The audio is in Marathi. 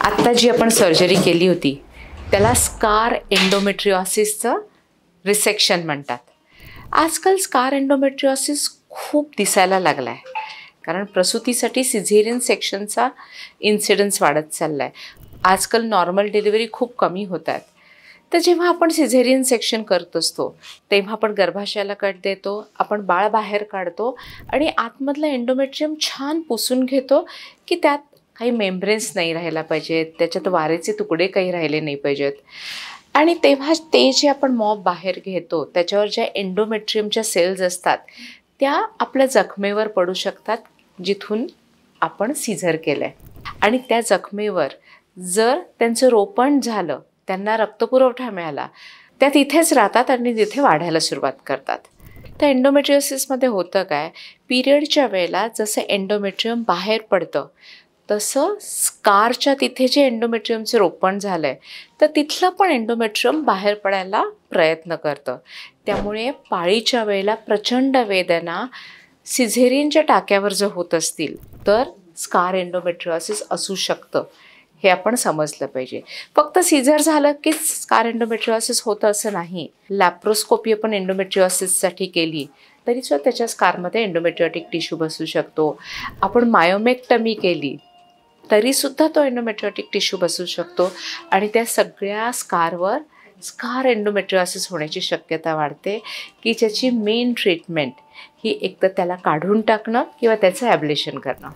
आत्ता जी आपण सर्जरी केली होती त्याला स्कार एंडोमेट्रिओसिसचं रिसेक्शन म्हणतात. आजकाल स्कार एंडोमेट्रिओसिस खूप दिसायला लागला आहे, कारण प्रसूतीसाठी सिझेरियन सेक्शनचा इन्सिडन्स वाढत चालला आहे. आजकाल नॉर्मल डिलिव्हरी खूप कमी होत आहेत. तर जेव्हा आपण सिझेरियन सेक्शन करत असतो तेव्हा आपण गर्भाशयाला कट देतो, आपण बाळ बाहेर काढतो आणि आतमधलं एंडोमेट्रियम छान पुसून घेतो की त्यात काही मेम्ब्रेन्स नाही राहायला पाहिजेत, त्याच्यात वारेचे तुकडे काही राहिले नाही पाहिजेत. आणि तेव्हा ते जे आपण मॉब बाहेर घेतो त्याच्यावर ज्या एंडोमेट्रियमच्या सेल्स असतात त्या आपल्या जखमेवर पडू शकतात जिथून आपण सिझर केलं आहे. आणि त्या जखमेवर जर त्यांचं रोपण झालं, त्यांना रक्तपुरवठा मिळाला, त्या तिथेच राहतात आणि तिथे वाढायला सुरुवात करतात. तर एंडोमेट्रिओसिसमध्ये होतं काय, पिरियडच्या वेळेला जसं एंडोमेट्रियम बाहेर पडतं तसं स्कारच्या तिथे जे एंडोमेट्रियमचं रोपण झालं आहे तर तिथलं पण एंडोमेट्रियम बाहेर पडायला प्रयत्न करतं. त्यामुळे पाळीच्या वेळेला प्रचंड वेदना सिझेरियनच्या टाक्यावर जर होत असतील तर स्कार एंडोमेट्रिओसिस असू शकतं, हे आपण समजलं पाहिजे. फक्त सिझर झालं की स्कार एंडोमेट्रिओसिस होतं असं नाही. लॅप्रोस्कोपी आपण एंडोमेट्रिओसिससाठी केली तरीसुद्धा त्याच्या स्कारमध्ये एंडोमेट्रियोटिक टिश्यू बसू शकतो. आपण मायोमेक्टमी केली तरीसुद्धा तो एंडोमेट्रियोटिक टिश्यू बसू शकतो आणि त्या सगळ्या स्कारवर स्कार एंडोमेट्रिओसिस होण्याची शक्यता वाढते की ज्याची मेन ट्रीटमेंट ही एकतर त्याला काढून टाकणं किंवा त्याचं ॲब्लेशन करणं.